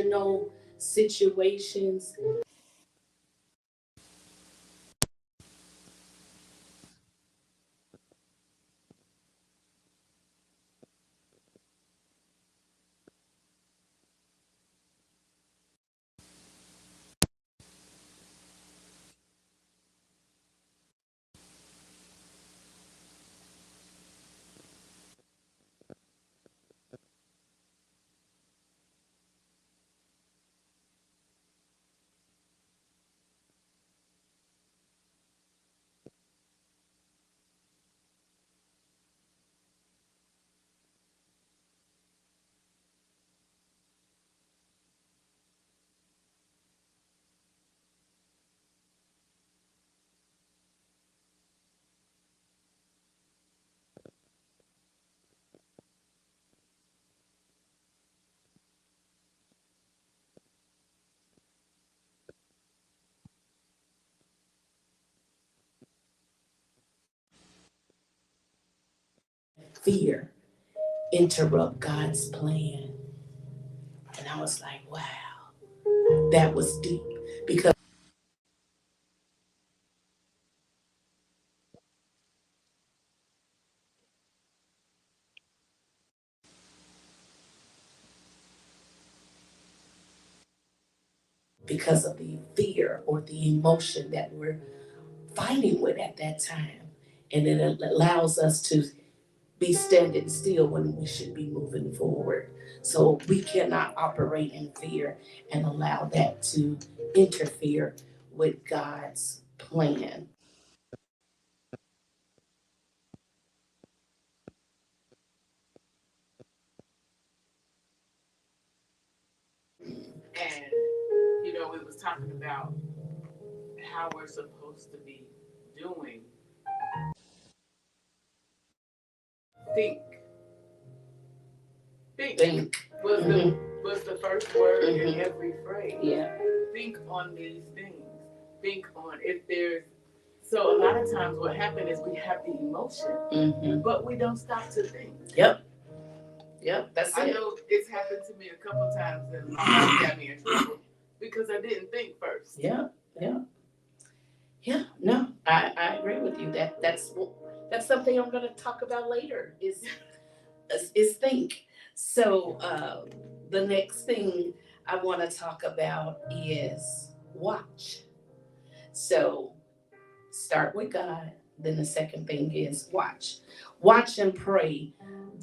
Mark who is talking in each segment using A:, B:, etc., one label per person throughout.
A: emotional situations. Fear interrupt God's plan. And I was like, wow, that was deep. Because of the fear or the emotion that we're fighting with at that time. And it allows us to be standing still when we should be moving forward. So we cannot operate in fear and allow that to interfere with God's plan.
B: And, we was talking about how we're supposed to be doing. Think.
A: Think.
B: Was the
A: Mm-hmm.
B: was the first word in
A: Mm-hmm.
B: every phrase.
A: Yeah.
B: Think on these things. Think on if there's so a lot of times what happens is we have the emotion, but we don't stop to think.
A: Yep. Yep. That's
B: I
A: it.
B: know it's happened to me a couple times and my mom got me in trouble because I didn't think first.
A: Yeah. Yeah. Yeah. No, I agree with you. That's something I'm going to talk about later. Is think. So the next thing I want to talk about is watch. So start with God. Then the second thing is watch. Watch and pray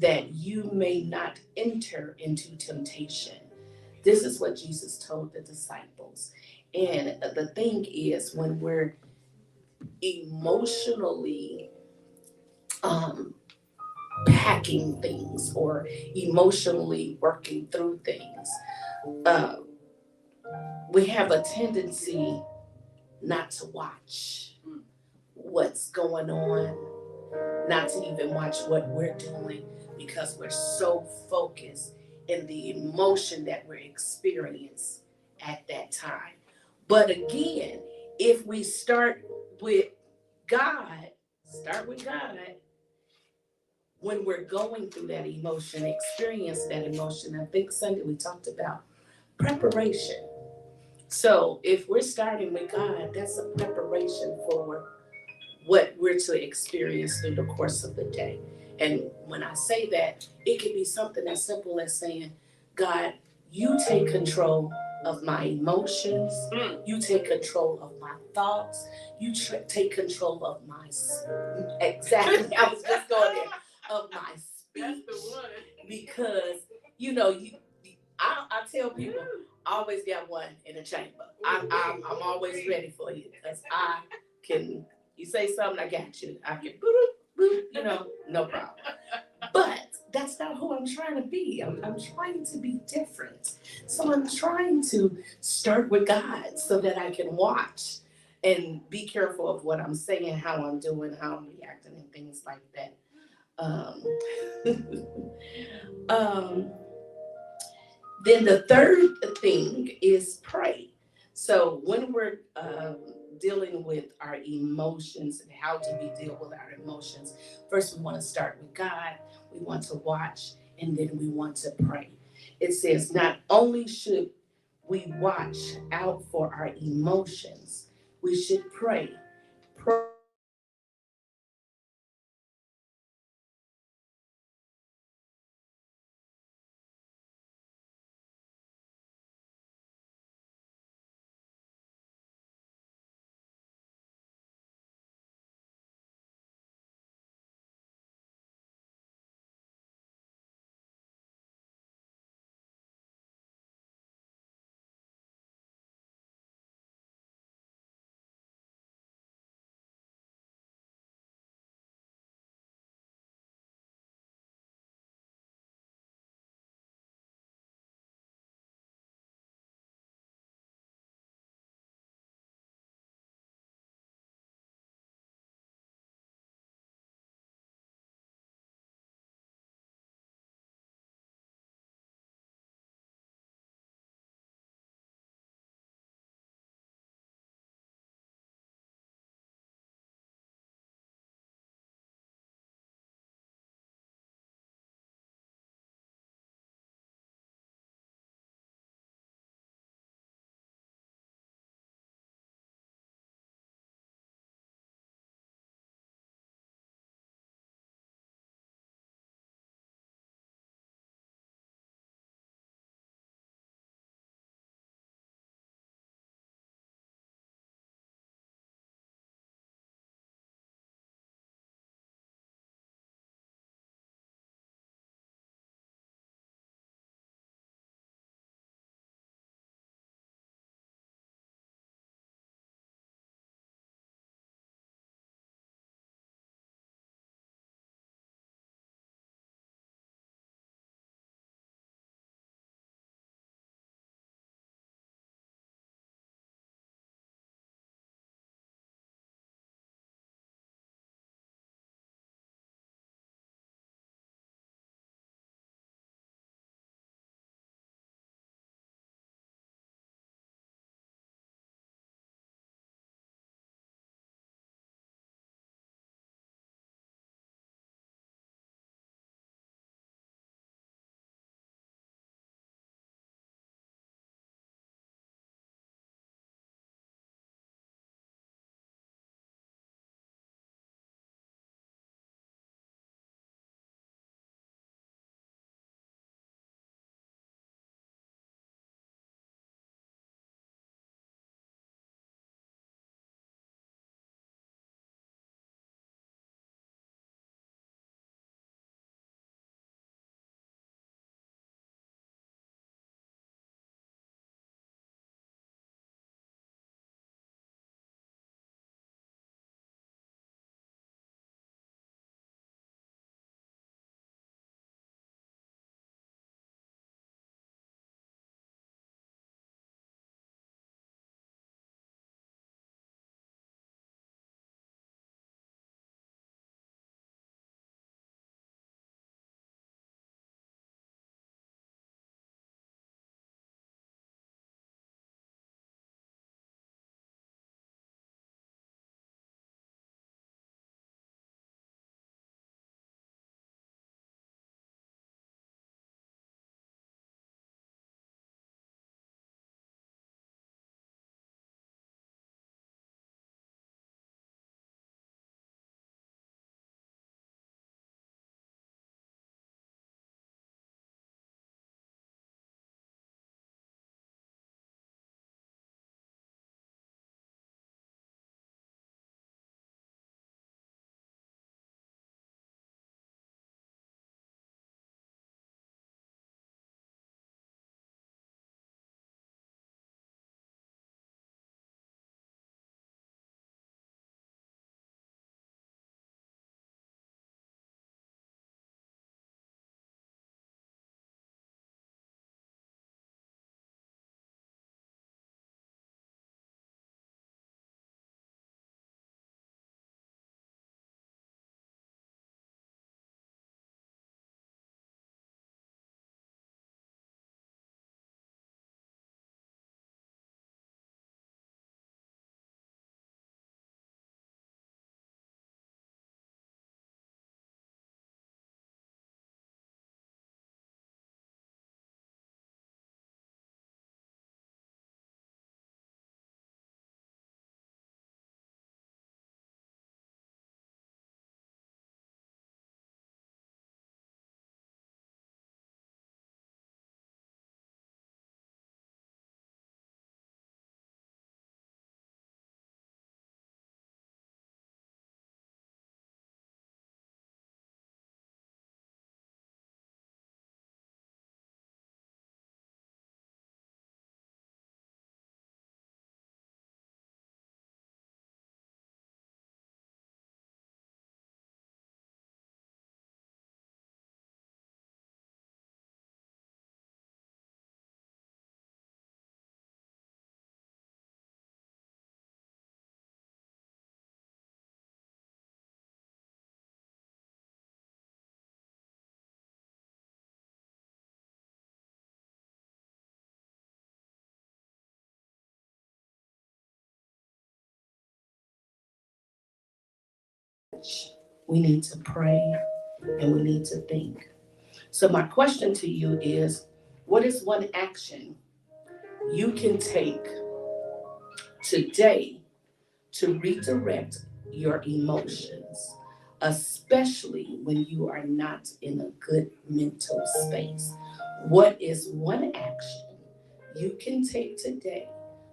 A: that you may not enter into temptation. This is what Jesus told the disciples. And the thing is, when we're emotionally um, packing things or emotionally working through things, uh, we have a tendency not to watch what's going on, not to even watch what we're doing because we're so focused in the emotion that we're experiencing at that time. But again, if we with God, start with God, when we're going through that emotion, experience that emotion. I think Sunday we talked about preparation. So if we're starting with God, that's a preparation for what we're to experience through the course of the day. And when I say that, it can be something as simple as saying, God, you take control of my emotions. You take control of my thoughts. You take control of my, exactly, I was just going there, of my speech. Because, I tell people, I always got one in the chamber. I'm always ready for you because I can, you say something, I got you. I can, boop, boop, no problem. But that's not who I'm trying to be. I'm trying to be different. So I'm trying to start with God so that I can watch and be careful of what I'm saying, how I'm doing, how I'm reacting, and things like that. Um, um, then the third thing is pray. So when we're dealing with our emotions and how do we deal with our emotions, first we want to start with God, we want to watch, and then we want to pray. It says not only should we watch out for our emotions. We should pray. Pray for our emotions. We need to pray and we need to think. So, my question to you is, what is one action you can take today to redirect your emotions, especially when you are not in a good mental space? What is one action you can take today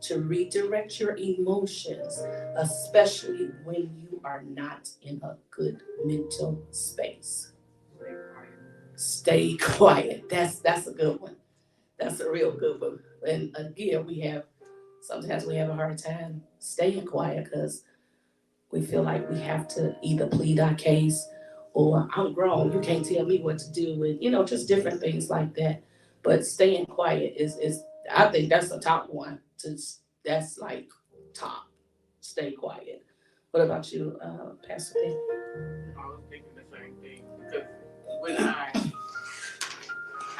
A: to redirect your emotions, especially when you are not in a good mental space? Stay quiet. That's a good one. That's a real good one. And again, sometimes we have a hard time staying quiet because we feel like we have to either plead our case or I'm grown, you can't tell me what to do, and just different things like that. But staying quiet is I think that's the top one. That's like top. Stay quiet. What about you, Pastor P?
B: I was thinking the same thing because when I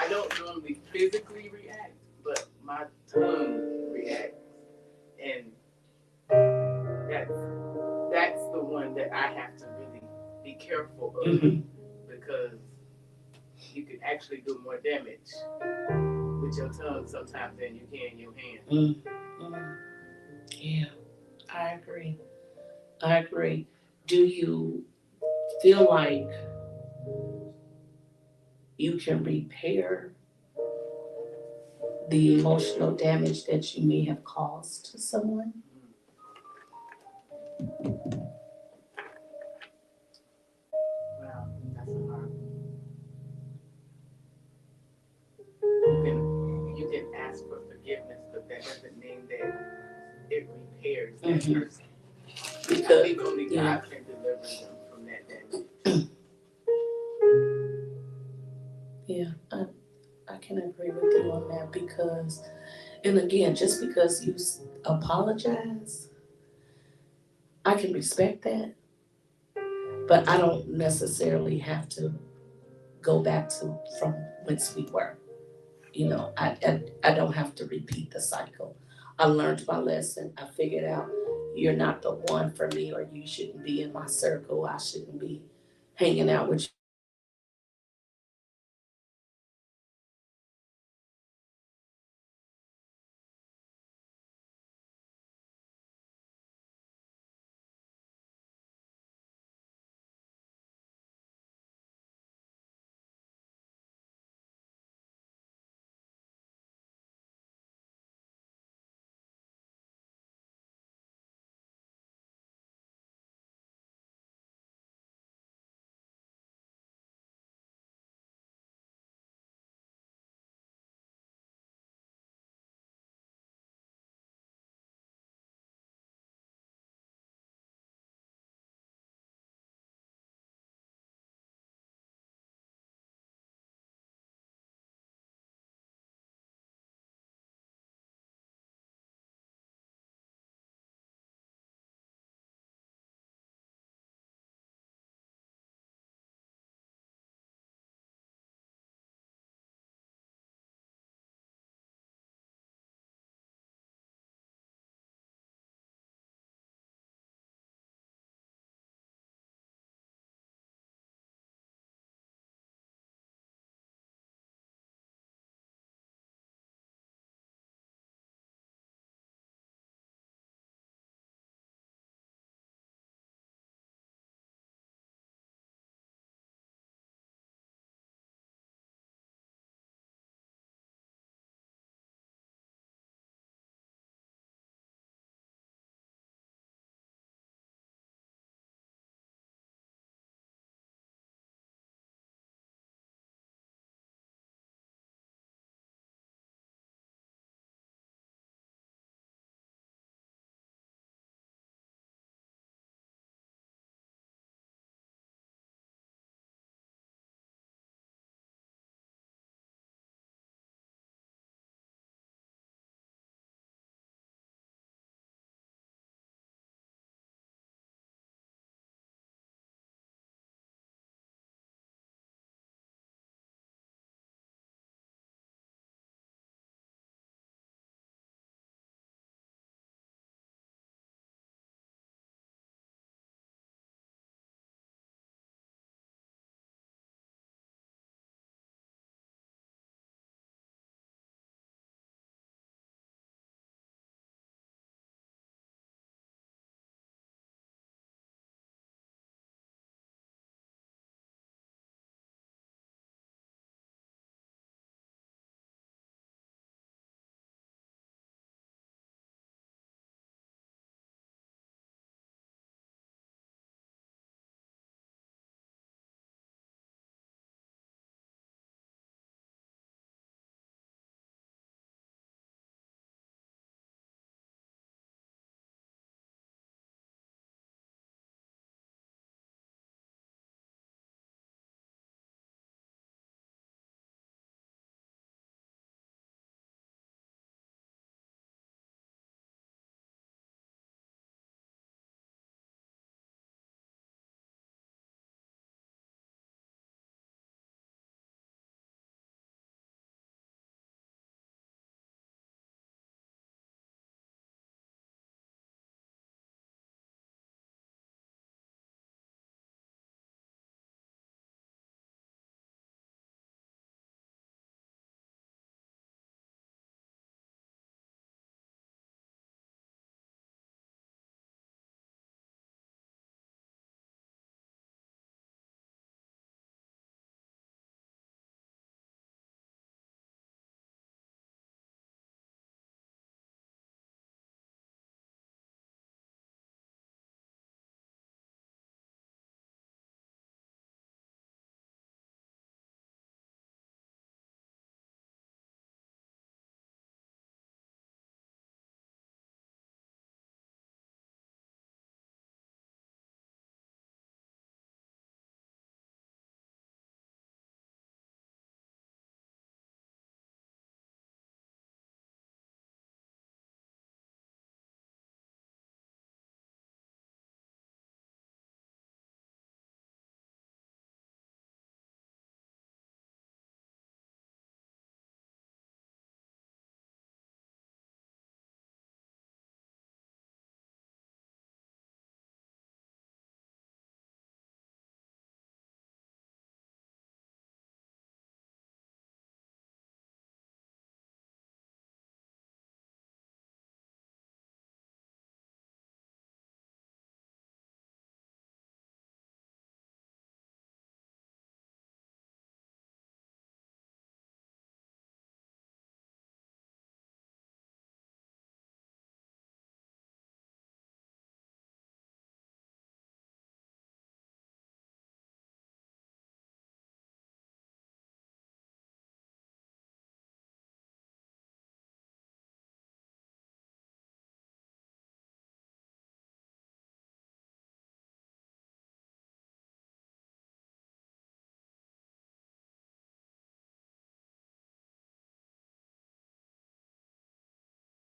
B: don't normally physically react, but my tongue reacts, and that's that's the one that I have to really be careful of because you can actually do more damage with your tongue sometimes than you can your hand.
A: Yeah, I agree. I agree. Do you feel like you can repair the emotional damage that you may have caused to someone?
B: Wow, that's a hard. You can ask for forgiveness, but that doesn't mean that it repairs that person. I think only God can deliver them from that damage.
A: Yeah, I can agree with you on that because, and again, just because you apologize, I can respect that, but I don't necessarily have to go back to from whence we were. I don't have to repeat the cycle. I learned my lesson. I figured out you're not the one for me, or you shouldn't be in my circle. I shouldn't be hanging out with